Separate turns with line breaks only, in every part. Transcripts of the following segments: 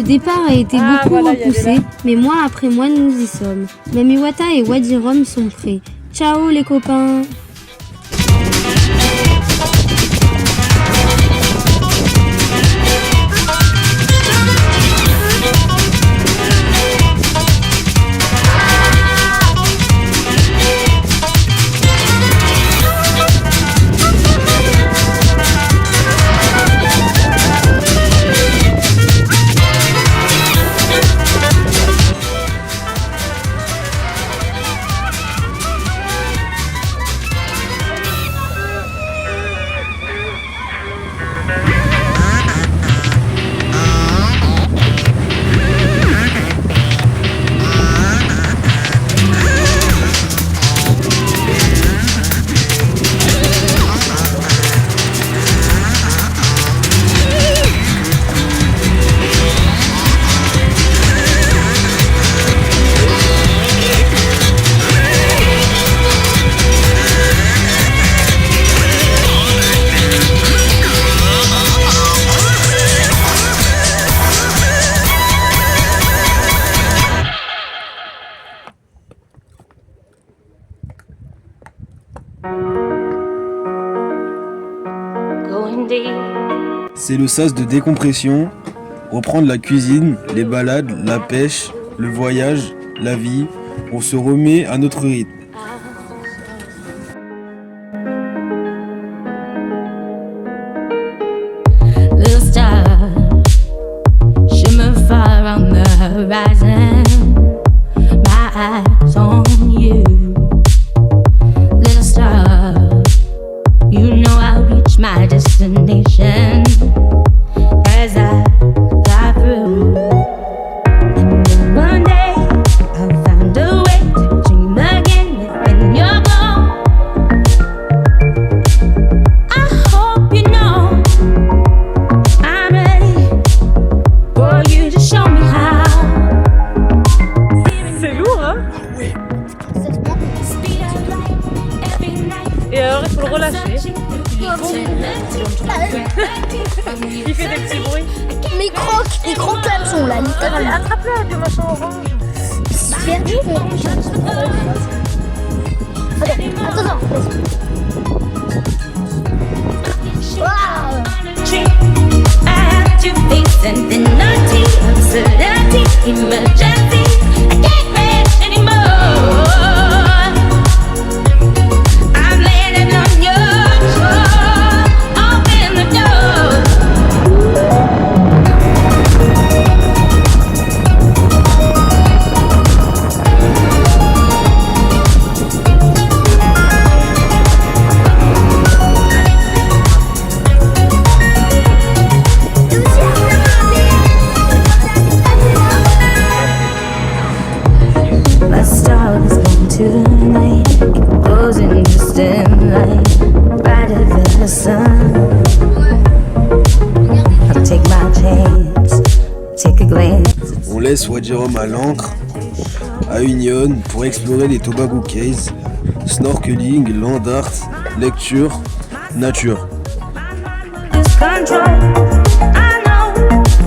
Le départ a été beaucoup repoussé, mais mois après mois nous y sommes. Même Iwata et Wadi Rum sont prêts. Ciao les copains!
C'est le sas de décompression, reprendre la cuisine, les balades, la pêche, le voyage, la vie. On se remet à notre rythme.
Little star, shimmer far on the horizon. My eyes on you. Little star, you know I'll reach my destination as I fly through. And one day I'll find a way to dream again within your glow. I hope you know I'm ready for you to show me how.
C'est lourd, hein? Et alors, il faut le relâcher. Il fait des petits bruits.
Mais il croque l'hameçon là, littéralement.
Attrape-le, du machin orange.
Super dur. Attends. Waouh!
I have to face something naughty, absurdity, emergency. I can't rest anymore. I'm landing on your shore. Open the door. My star is born tonight. It goes in distant light, brighter than the sun. I'll take my chance, take a glance.
On laisse Wadi Rum à l'ancre, à Union, pour explorer les Tobago Cays, snorkeling, land art, lecture, nature.
Lose control. I know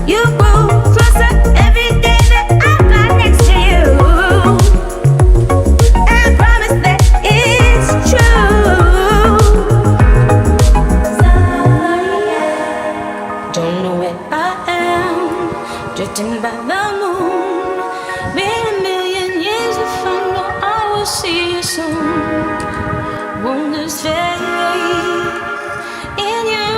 you grow closer every day that I'm not next to you. I promise that it's true. Don't know where I am, drifting by the moon. Been a million years if I know I will see you soon. Wonders fade in you.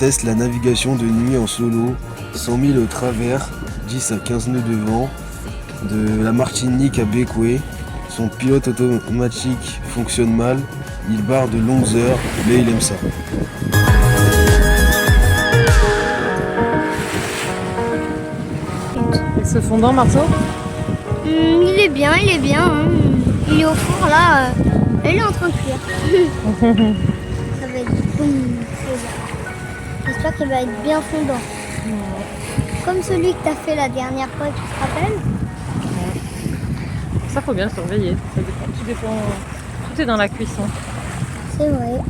teste la navigation de nuit en solo, 100 000 au travers, 10 à 15 nœuds de vent, de la Martinique à Bécoué. Son pilote automatique fonctionne mal, il barre de longues heures, mais il aime ça.
Et ce fondant, Marceau?
Il est bien, il est bien. Hein. Il est au four là. Il est en train de cuire. Ça va être bon. J'espère qu'il va être bien fondant. Comme celui que tu as fait la dernière fois, tu te rappelles?
Ça, faut bien surveiller. Ça dépend, tout est dans la cuisson.
C'est vrai.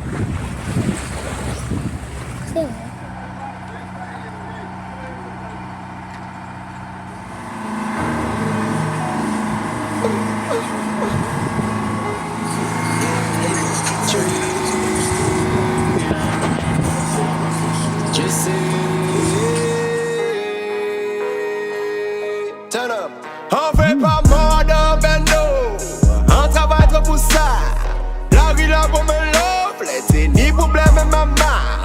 C'est vrai.
On fait pas mort dans bendo, on travaille trop pour ça. La vie là pour me love, c'est ni problème maman.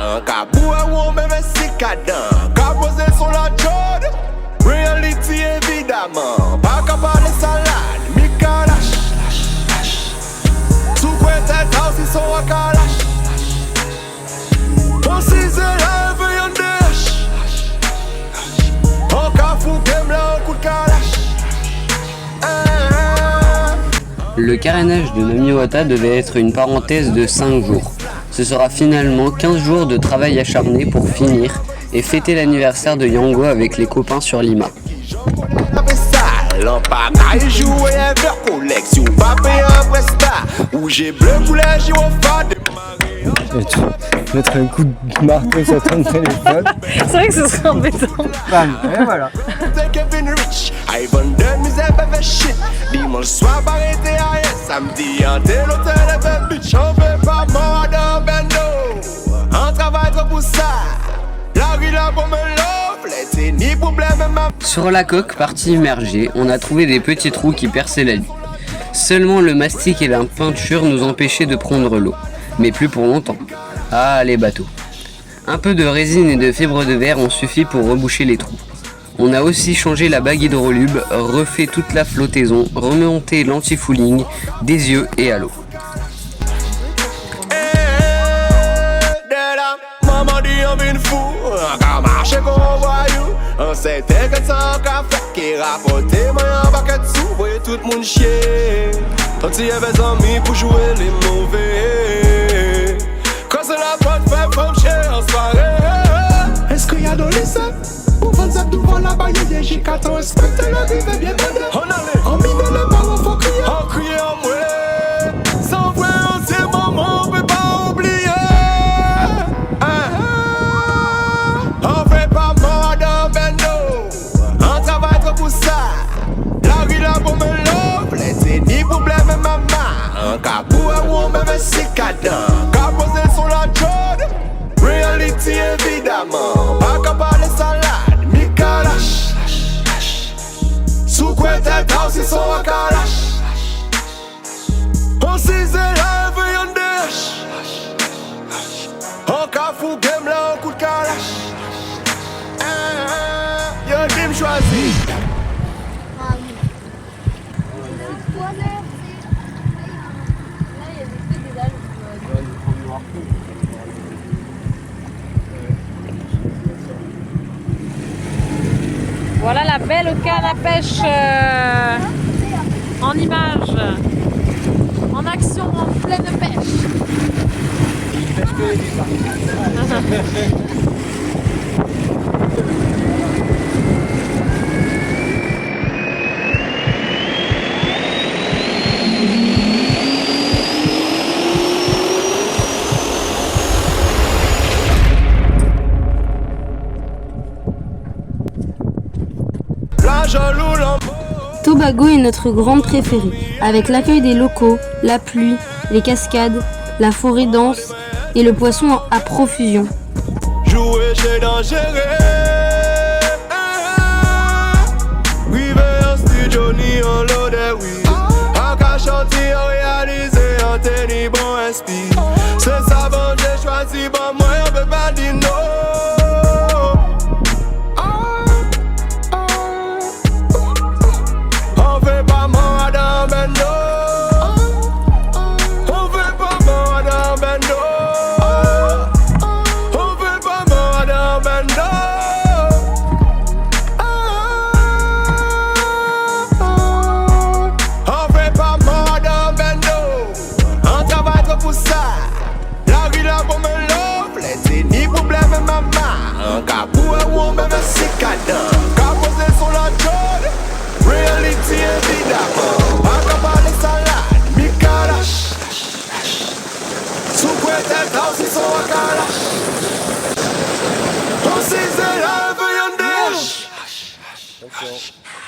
Un cabou à ou même si cadent, caposé sur la chaude. Reality évidemment, pas capable de salade, mi kalash. Sous quoi tête house ils sont à kalash. On s'y c'est la vie en dash. On cafou game là un coup de kalash.
Le carénage de Mami Wata devait être une parenthèse de 5 jours. Ce sera finalement 15 jours de travail acharné pour finir et fêter l'anniversaire de Yango avec les copains sur Lima.
Mettre un coup de marteau sur ton téléphone.
C'est vrai que ce serait embêtant.
Bam, et voilà.
Dimanche soir, arrêté à rien. Samedi, en tel hôtel, et bitch. On fait pas mort dans bendo. On travaille trop pour ça. La vie là pour me love, c'est ni problème, maman.
Sur la coque, partie immergée, on a trouvé des petits trous qui perçaient la nuit. Seulement le mastic et la peinture nous empêchaient de prendre l'eau. Mais plus pour longtemps. Ah, les bateaux. Un peu de résine et de fibre de verre ont suffi pour reboucher les trous. On a aussi changé la bague hydrolube, refait toute la flottaison, remonté l'anti-fouling, des yeux et à l'eau.
Maman dit on vient fou, on marche qu'on voit you. On s'est fait que ça café qui rapportait moi en baquette sous, voyez tout le monde chier. Quand il y avait des amis pour jouer les mauvais. Quand c'est la bonne fête, femme chier en soirée. Est-ce qu'il y a dans les sacs? Pour 27 devant la baille, j'ai 4 ans, respecte la vie, mais bien mener. On allait, on mine les parents, faut crier. On crier en moi. Sans vrai, on sait maman, on peut pas oublier. On fait pas mort dans bendo. On travaille trop pour ça. La vie là pour me love, c'est ni problème, maman. Un cabou à ou même si cadent. Caposé sur la chaude. Reality évidemment. Pas capable de salade. Sous quoi tête house ils sont à kalash. On s'y c'est la vie en dash. On cafou game là un coup de kalash. Y'a un team choisi.
Voilà la belle canne à pêche en image, en action, en pleine pêche.
Tobago est notre grande préférée, avec l'accueil des locaux, la pluie, les cascades, la forêt dense et le poisson à profusion.
Jouer chez dangereux. River en studio ni en l'odeur, oui. En chantier, en réalisé, en tennis, bon esprit. C'est ça, bon, j'ai choisi, bon, moi, on peut pas dire non.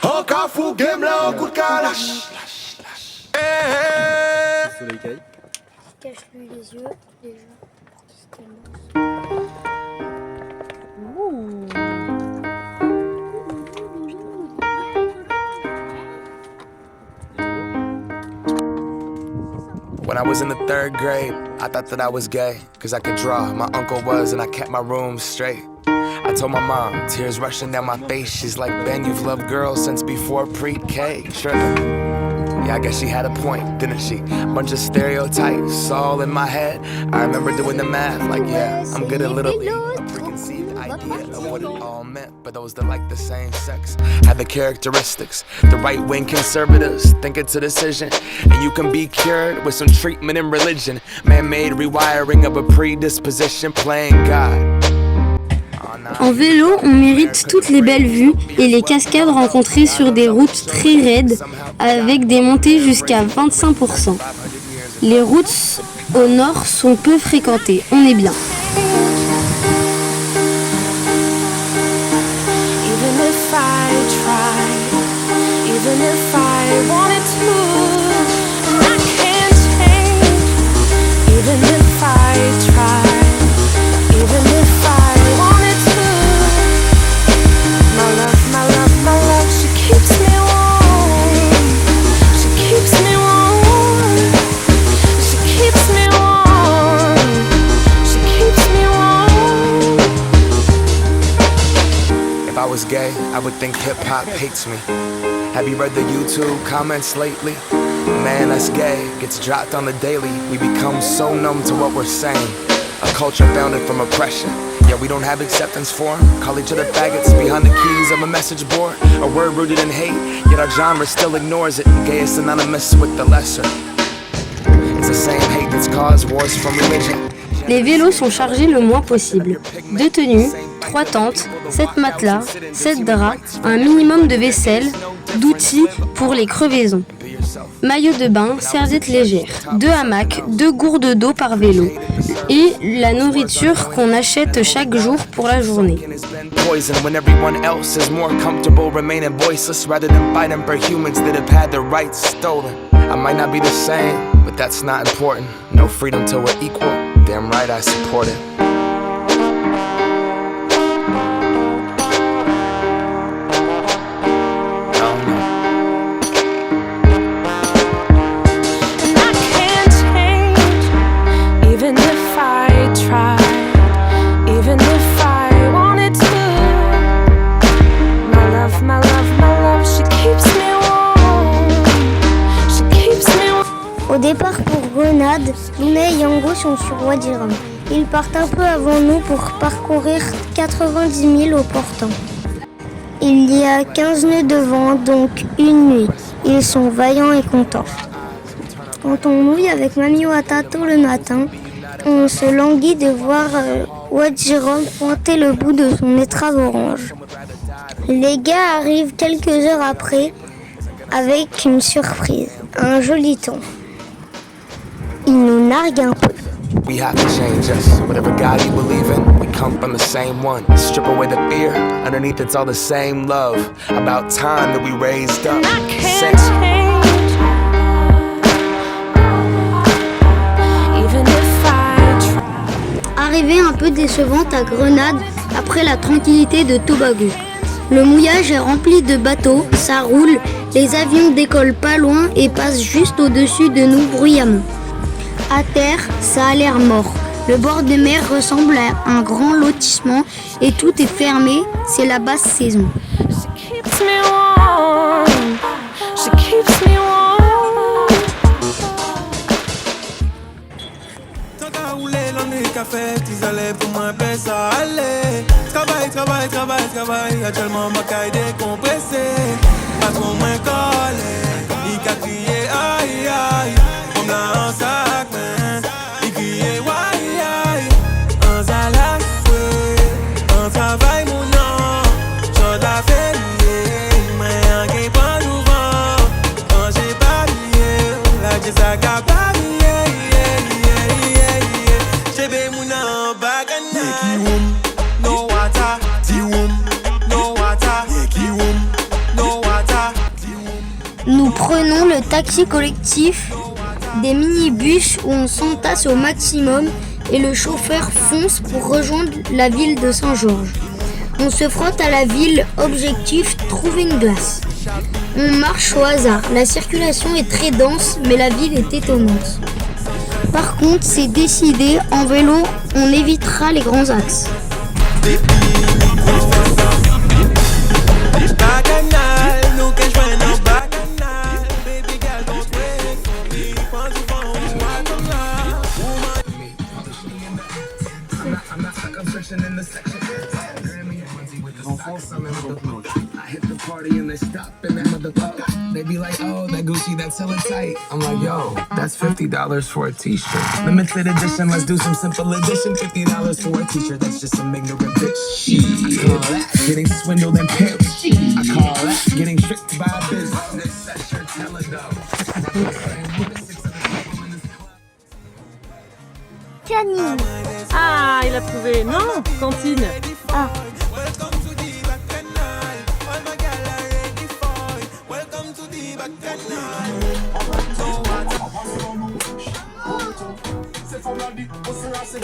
Un cafou game là, un coup de calache.
Soleil caille.
Cache-lui les yeux, déjà.
When I was in the 3rd grade, I thought that I was gay, cause I could draw, my uncle was, and I kept my room straight. I told my mom, tears rushing down my face, she's like, Ben, you've loved girls since before pre-K. Trippin'. Yeah, I guess she had a point, didn't she? Bunch of stereotypes all in my head. I remember doing the math, like, yeah, I'm good at Little League. Preconceived idea of what it all meant, but those that like the same sex had the characteristics. The right-wing conservatives think it's a decision, and you can be cured with some treatment in religion. Man-made rewiring of a predisposition, playing God.
En vélo, on mérite toutes les belles vues et les cascades rencontrées sur des routes très raides avec des montées jusqu'à 25%. Les routes au nord sont peu fréquentées, on est bien.
If I was gay, I would think hip-hop hates me. Have you read the YouTube comments lately? Man, that's gay, gets dropped on the daily. We become so numb to what we're saying. A culture founded from oppression. Yeah, we don't have acceptance for 'em. Call each other faggots behind the keys of a message board. A word rooted in hate, yet our genre still ignores it. Gay is synonymous with the lesser. It's the same hate that's caused wars from religion.
Les vélos sont chargés le moins possible. 2 tenues, 3 tentes, 7 matelas, 7 draps, un minimum de vaisselle, d'outils pour les crevaisons. Maillot de bain, serviettes légères, 2 hamacs, 2 gourdes d'eau par vélo et la nourriture qu'on achète chaque jour pour la journée.
Poison when everyone else is more comfortable remaining voiceless rather than fighting for humans that have had their rights stolen. I might not be the same, but that's not important. No freedom till we're equal. Damn right I support it.
Au départ pour Grenade, Luna et Yango sont sur Wadi Rum. Ils partent un peu avant nous pour parcourir 90 000 au portant. Il y a 15 nœuds de vent, donc une nuit. Ils sont vaillants et contents. Quand on mouille avec Mamie Wata tôt le matin, on se languit de voir Wadi Rum pointer le bout de son étrave orange. Les gars arrivent quelques heures après avec une surprise, un joli ton. Ils nous narguent un peu.
We have to change us. Whatever God you believe in, we come from the same one. Strip away the fear, underneath it's all the same love. About time that we raised up.
Arrivée un peu décevante à Grenade après la tranquillité de Tobago. Le mouillage est rempli de bateaux, ça roule, les avions décollent pas loin et passent juste au-dessus de nous bruyamment. À terre, ça a l'air mort. Le bord de mer ressemble à un grand lotissement et tout est fermé, c'est la basse saison. Prenons le taxi collectif, des minibus où on s'entasse au maximum et le chauffeur fonce pour rejoindre la ville de Saint-Georges. On se frotte à la ville, objectif, trouver une glace. On marche au hasard, la circulation est très dense mais la ville est étonnante. Par contre, c'est décidé, en vélo, on évitera les grands axes.
They be like, oh, that Gucci, that's hella tight. I'm like, yo, that's $50 for a t-shirt. Limited edition, let's do some simple edition. $50 for a t-shirt, that's just some ignorant bitch. Shit, getting swindled and pimped. I call that getting tricked by a business. That's your teledough.
Canine.
Ah, il a trouvé. Non, cantine.
Ah.
C'est